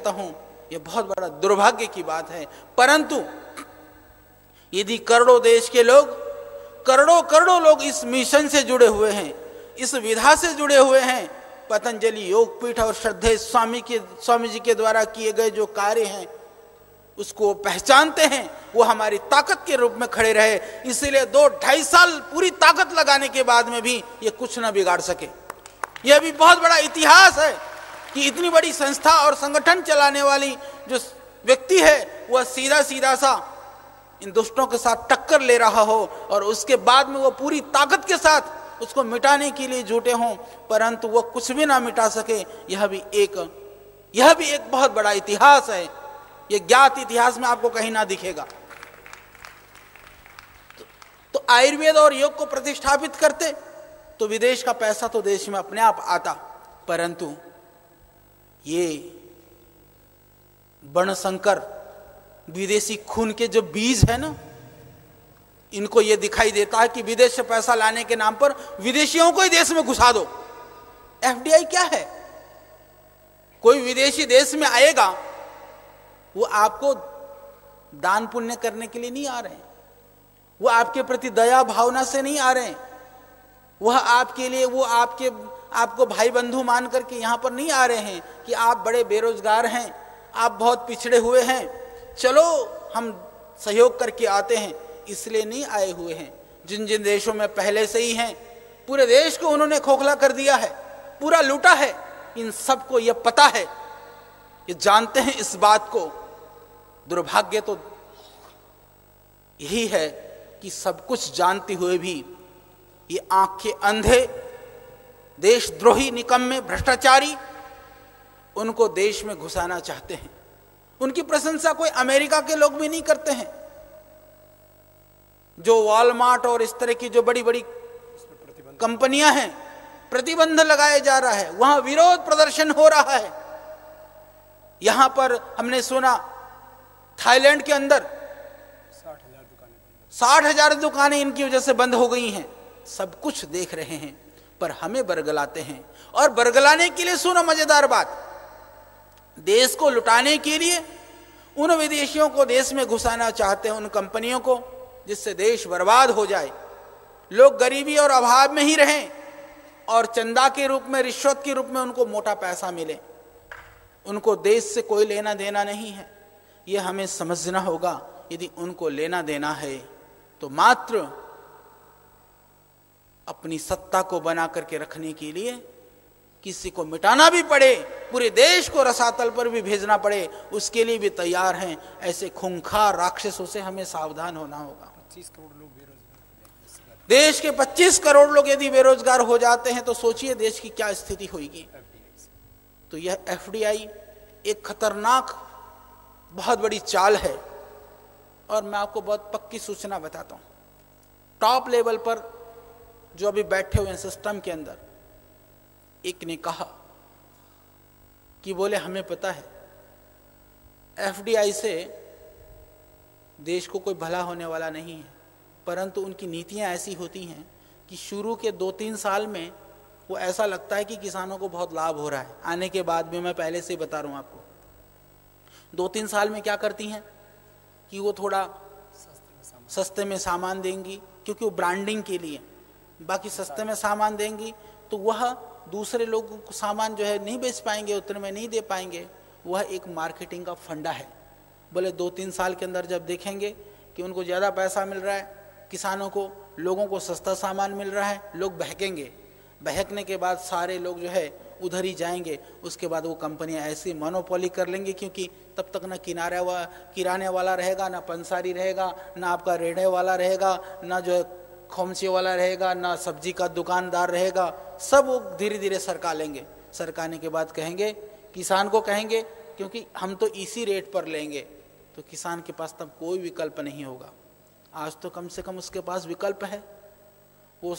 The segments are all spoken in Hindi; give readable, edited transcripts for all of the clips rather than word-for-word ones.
कहता हूं यह बहुत बड़ा दुर्भाग्य की बात है। परंतु यदि करोड़ों देश के लोग, करोड़ों करोड़ों लोग इस मिशन से जुड़े हुए हैं, इस विधा से जुड़े हुए हैं, पतंजलि योगपीठ और श्रद्धेय स्वामी जी के द्वारा किए गए जो कार्य हैं उसको पहचानते हैं, वो हमारी ताकत के रूप में खड़े रहे। इसीलिए 2-2.5 साल पूरी ताकत लगाने के बाद में भी ये कुछ ना बिगाड़ सके। यह भी बहुत बड़ा इतिहास है कि इतनी बड़ी संस्था और संगठन चलाने वाली जो व्यक्ति है वह सीधा सीधा सा इन दुष्टों के साथ टक्कर ले रहा हो और उसके बाद में वो पूरी ताकत के साथ उसको मिटाने के लिए जुटे हों, परंतु वो कुछ भी ना मिटा सके। यह भी एक बहुत बड़ा इतिहास है। यह ज्ञात इतिहास में आपको कहीं ना दिखेगा। तो आयुर्वेद और योग को प्रतिष्ठापित करते तो विदेश का पैसा तो देश में अपने आप आता, परंतु ये वर्णशंकर विदेशी खून के जो बीज है ना, इनको ये दिखाई देता है कि विदेश से पैसा लाने के नाम पर विदेशियों को ही देश में घुसा दो। एफडीआई क्या है? कोई विदेशी देश में आएगा, वो आपको दान पुण्य करने के लिए नहीं आ रहे हैं, वो आपके प्रति दया भावना से नहीं आ रहे हैं, वह आपके लिए वो आपको भाई बंधु मान करके यहां पर नहीं आ रहे हैं कि आप बड़े बेरोजगार हैं, आप बहुत पिछड़े हुए हैं, चलो हम सहयोग करके आते हैं, इसलिए नहीं आए हुए हैं। जिन जिन देशों में पहले से ही हैं, पूरे देश को उन्होंने खोखला कर दिया है, पूरा लूटा है, इन सबको यह पता है, ये जानते हैं इस बात को। दुर्भाग्य तो यही है कि सब कुछ जानते हुए भी ये आंखें अंधे देशद्रोही निकम्मे भ्रष्टाचारी उनको देश में घुसाना चाहते हैं। उनकी प्रशंसा कोई अमेरिका के लोग भी नहीं करते हैं। जो वॉलमार्ट और इस तरह की जो बड़ी बड़ी कंपनियां हैं, प्रतिबंध लगाया जा रहा है, वहां विरोध प्रदर्शन हो रहा है। यहां पर हमने सुना थाईलैंड के अंदर 60,000 दुकानें इनकी वजह से बंद हो गई हैं। सब कुछ देख रहे हैं पर हमें बरगलाते हैं। और बरगलाने के लिए सुनो मजेदार बात, देश को लुटाने के लिए उन विदेशियों को देश में घुसाना चाहते हैं, उन कंपनियों को, जिससे देश बर्बाद हो जाए, लोग गरीबी और अभाव में ही रहें और चंदा के रूप में, रिश्वत के रूप में उनको मोटा पैसा मिले। उनको देश से कोई लेना देना नहीं है। यह हमें समझना होगा। यदि उनको लेना देना है तो मात्र अपनी सत्ता को बना करके रखने के लिए किसी को मिटाना भी पड़े, पूरे देश को रसातल पर भी भेजना पड़े, उसके लिए भी तैयार हैं। ऐसे खूंखार राक्षसों से हमें सावधान होना होगा। 25 करोड़ लोग बेरोजगार, देश के 25 करोड़ लोग यदि बेरोजगार हो जाते हैं तो सोचिए देश की क्या स्थिति होगी। तो यह एफडीआई एक खतरनाक बहुत बड़ी चाल है। और मैं आपको बहुत पक्की सूचना बताता हूं, टॉप लेवल पर जो अभी बैठे हुए हैं सिस्टम के अंदर, एक ने कहा कि बोले हमें पता है एफडीआई से देश को कोई भला होने वाला नहीं है, परंतु उनकी नीतियां ऐसी होती हैं कि शुरू के 2-3 साल में वो ऐसा लगता है कि किसानों को बहुत लाभ हो रहा है, आने के बाद भी मैं पहले से ही बता रहा हूं आपको, 2-3 साल में क्या करती हैं कि वो थोड़ा सस्ते में सामान देंगी, क्योंकि वो ब्रांडिंग के लिए, बाकी सस्ते में सामान देंगी तो वह दूसरे लोगों को सामान जो है नहीं बेच पाएंगे, उतने में नहीं दे पाएंगे। वह एक मार्केटिंग का फंडा है। बोले 2-3 साल के अंदर जब देखेंगे कि उनको ज़्यादा पैसा मिल रहा है, किसानों को, लोगों को सस्ता सामान मिल रहा है, लोग बहकेंगे। बहकने के बाद सारे लोग जो है उधर ही जाएंगे। उसके बाद वो कंपनियां ऐसी मोनोपोली कर लेंगी, क्योंकि तब तक ना किराने वाला रहेगा, ना पंसारी रहेगा, ना आपका रेढ़े वाला रहेगा, ना जो है खोमचे वाला रहेगा, ना सब्जी का दुकानदार रहेगा। सब वो धीरे धीरे सरका लेंगे। सरकाने के बाद कहेंगे, किसान को कहेंगे क्योंकि हम तो इसी रेट पर लेंगे, तो किसान के पास तब कोई विकल्प नहीं होगा। आज तो कम से कम उसके पास विकल्प है, वो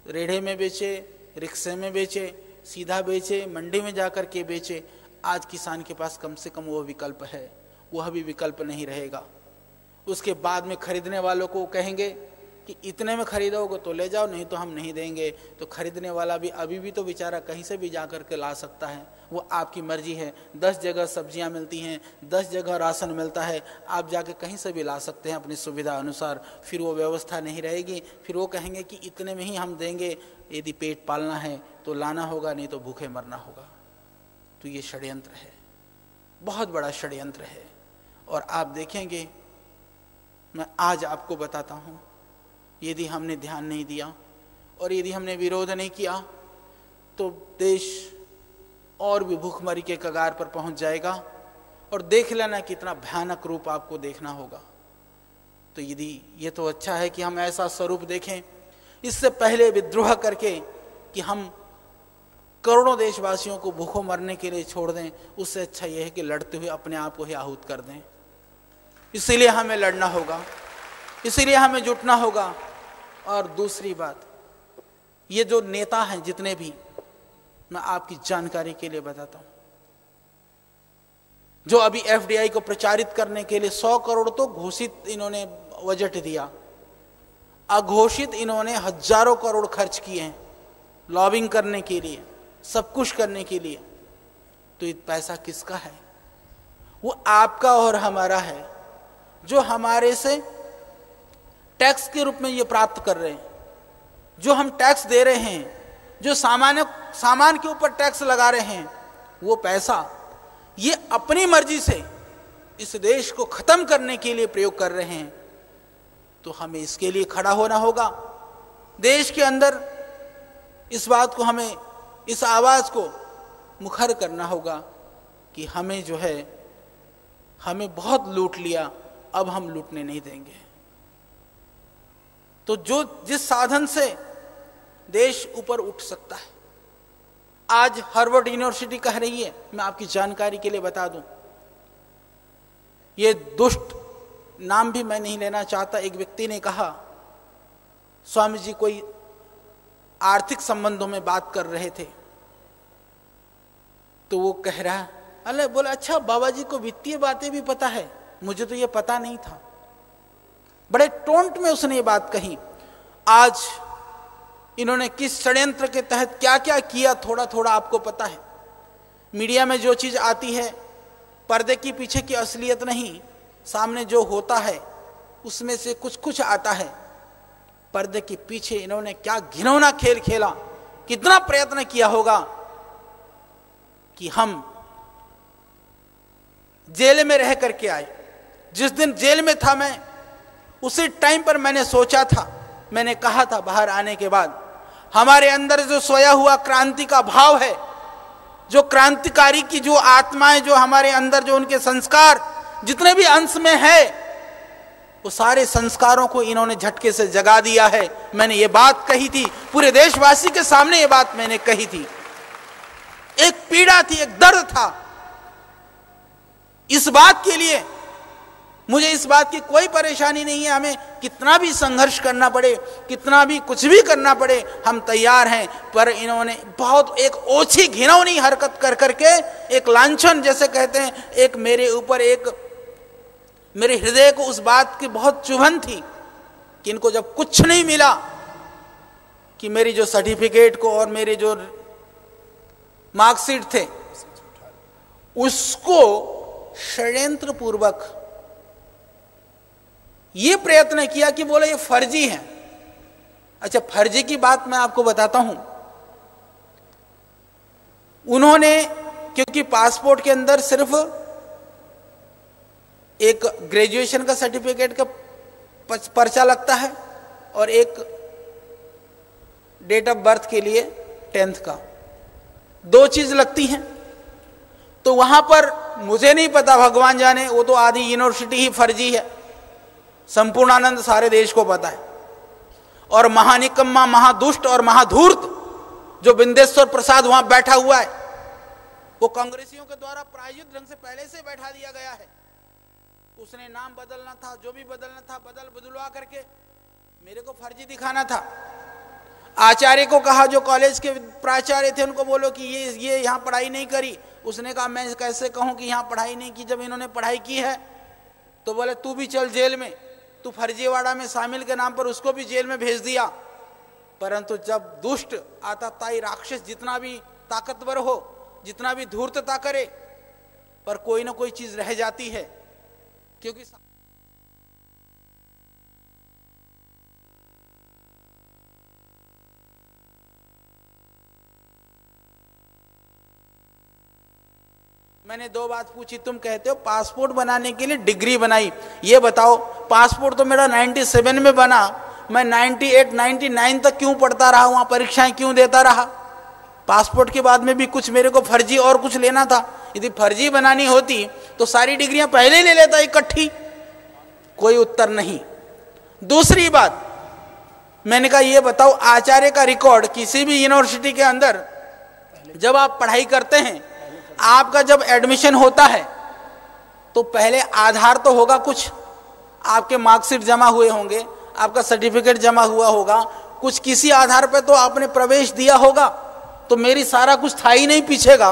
रेढ़े में बेचे, रिक्शे में बेचे, सीधा बेचे, मंडी में जाकर के बेचे। आज किसान के पास कम से कम वो विकल्प है, वह भी विकल्प नहीं रहेगा। उसके बाद में खरीदने वालों को कहेंगे कि इतने में खरीदोगे तो ले जाओ, नहीं तो हम नहीं देंगे। तो खरीदने वाला भी अभी भी तो बेचारा कहीं से भी जा कर के ला सकता है, वो आपकी मर्जी है। 10 जगह सब्जियां मिलती हैं, 10 जगह राशन मिलता है, आप जाके कहीं से भी ला सकते हैं अपनी सुविधा अनुसार। फिर वो व्यवस्था नहीं रहेगी, फिर वो कहेंगे कि इतने में ही हम देंगे, यदि पेट पालना है तो लाना होगा, नहीं तो भूखे मरना होगा। तो ये षड्यंत्र है, बहुत बड़ा षड्यंत्र है। और आप देखेंगे, मैं आज आपको बताता हूँ, यदि हमने ध्यान नहीं दिया और यदि हमने विरोध नहीं किया तो देश और भी भूखमरी के कगार पर पहुंच जाएगा। और देख लेना कितना भयानक रूप आपको देखना होगा। तो यदि ये तो अच्छा है कि हम ऐसा स्वरूप देखें, इससे पहले विद्रोह करके कि हम करोड़ों देशवासियों को भूखों मरने के लिए छोड़ दें, उससे अच्छा यह है कि लड़ते हुए अपने आप को ही आहूत कर दें। इसीलिए हमें लड़ना होगा, इसीलिए हमें जुटना होगा। और दूसरी बात, ये जो नेता हैं जितने भी, मैं आपकी जानकारी के लिए बताता हूं, जो अभी एफडीआई को प्रचारित करने के लिए 100 करोड़ तो घोषित इन्होंने बजट दिया, अघोषित इन्होंने हजारों करोड़ खर्च किए हैं लॉबिंग करने के लिए, सब कुछ करने के लिए। तो ये पैसा किसका है? वो आपका और हमारा है, जो हमारे से टैक्स के रूप में ये प्राप्त कर रहे हैं। जो हम टैक्स दे रहे हैं, जो सामान के ऊपर टैक्स लगा रहे हैं, वो पैसा ये अपनी मर्जी से इस देश को खत्म करने के लिए प्रयोग कर रहे हैं। तो हमें इसके लिए खड़ा होना होगा। देश के अंदर इस बात को, हमें इस आवाज को मुखर करना होगा कि हमें जो है, हमें बहुत लूट लिया, अब हम लूटने नहीं देंगे। तो जो जिस साधन से देश ऊपर उठ सकता है, आज हार्वर्ड यूनिवर्सिटी कह रही है, मैं आपकी जानकारी के लिए बता दूं, ये दुष्ट नाम भी मैं नहीं लेना चाहता, एक व्यक्ति ने कहा, स्वामी जी कोई आर्थिक संबंधों में बात कर रहे थे, तो वो कह रहा, अरे बोला, अच्छा बाबा जी को वित्तीय बातें भी पता है, मुझे तो ये पता नहीं था। बड़े टोंट में उसने ये बात कही। आज इन्होंने किस षड्यंत्र के तहत क्या क्या किया, थोड़ा थोड़ा आपको पता है। मीडिया में जो चीज आती है, पर्दे के पीछे की असलियत नहीं, सामने जो होता है उसमें से कुछ कुछ आता है। पर्दे के पीछे इन्होंने क्या घिनौना खेल खेला, कितना प्रयत्न किया होगा कि हम जेल में रह करके आए। जिस दिन जेल में था मैं, उसी टाइम पर मैंने सोचा था, मैंने कहा था बाहर आने के बाद, हमारे अंदर जो सोया हुआ क्रांति का भाव है, जो क्रांतिकारी की जो आत्माएं, जो हमारे अंदर जो उनके संस्कार जितने भी अंश में है, वो सारे संस्कारों को इन्होंने झटके से जगा दिया है। मैंने ये बात कही थी, पूरे देशवासी के सामने ये बात मैंने कही थी। एक पीड़ा थी, एक दर्द था। इस बात के लिए मुझे इस बात की कोई परेशानी नहीं है, हमें कितना भी संघर्ष करना पड़े, कितना भी कुछ भी करना पड़े, हम तैयार हैं। पर इन्होंने बहुत एक ओछी घिनौनी हरकत कर करके, एक लांछन जैसे कहते हैं, एक मेरे ऊपर, एक मेरे हृदय को उस बात की बहुत चुभन थी कि इनको जब कुछ नहीं मिला, कि मेरी जो सर्टिफिकेट को और मेरे जो मार्कशीट थे उसको षड्यंत्र पूर्वक ये प्रयत्न किया कि बोले ये फर्जी है। अच्छा, फर्जी की बात मैं आपको बताता हूं। उन्होंने, क्योंकि पासपोर्ट के अंदर सिर्फ एक ग्रेजुएशन का सर्टिफिकेट का पर्चा लगता है और एक डेट ऑफ बर्थ के लिए 10th का, 2 चीज लगती हैं। तो वहां पर मुझे नहीं पता, भगवान जाने, वो तो आधी यूनिवर्सिटी ही फर्जी है, संपूर्णानंद सारे देश को पता है। और महानिकम्मा, महादुष्ट और महाधूर्त जो बिंदेश्वर प्रसाद वहां बैठा हुआ है, वो कांग्रेसियों के द्वारा प्रायोजित ढंग से पहले से बैठा दिया गया है। उसने नाम बदलना था, जो भी बदलना था बदलवा करके मेरे को फर्जी दिखाना था। आचार्य को कहा, जो कॉलेज के प्राचार्य थे, उनको बोलो कि ये यहाँ पढ़ाई नहीं करी। उसने कहा मैं कैसे कहूँ कि यहाँ पढ़ाई नहीं की, जब इन्होंने पढ़ाई की है। तो बोले तू भी चल जेल में। तू फर्जीवाड़ा में शामिल के नाम पर उसको भी जेल में भेज दिया। परंतु जब दुष्ट आतताई राक्षस जितना भी ताकतवर हो, जितना भी धूर्तता करे, पर कोई ना कोई चीज रह जाती है। क्योंकि मैंने दो बात पूछी, तुम कहते हो पासपोर्ट बनाने के लिए डिग्री बनाई, ये बताओ पासपोर्ट तो मेरा 97 में बना, मैं 98 99 तक क्यों पढ़ता रहा, वहां परीक्षाएं क्यों देता रहा? पासपोर्ट के बाद में भी कुछ मेरे को फर्जी और कुछ लेना था। यदि फर्जी बनानी होती तो सारी डिग्रियां पहले ही ले लेता इकट्ठी। कोई उत्तर नहीं। दूसरी बात मैंने कहा, ये बताओ आचार्य का रिकॉर्ड किसी भी यूनिवर्सिटी के अंदर जब आप पढ़ाई करते हैं, आपका जब एडमिशन होता है तो पहले आधार तो होगा, कुछ आपके मार्कशीट जमा हुए होंगे, आपका सर्टिफिकेट जमा हुआ होगा, कुछ किसी आधार पे तो आपने प्रवेश दिया होगा। तो मेरी सारा कुछ था ही नहीं पीछेगा,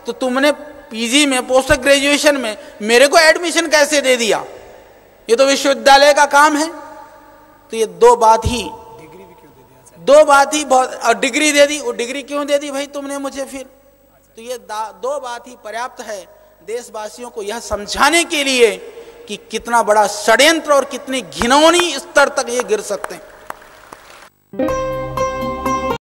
तो तुमने पीजी में पोस्ट ग्रेजुएशन में मेरे को एडमिशन कैसे दे दिया? ये तो विश्वविद्यालय का काम है। तो ये दो बात ही डिग्री भी क्यों दे दिया? दो बात ही बहुत, और डिग्री दे दी। वो डिग्री क्यों दे दी भाई तुमने मुझे फिर? तो ये दो बात ही पर्याप्त है देशवासियों को यह समझाने के लिए कि कितना बड़ा षड्यंत्र और कितनी घिनौनी स्तर तक ये गिर सकते हैं।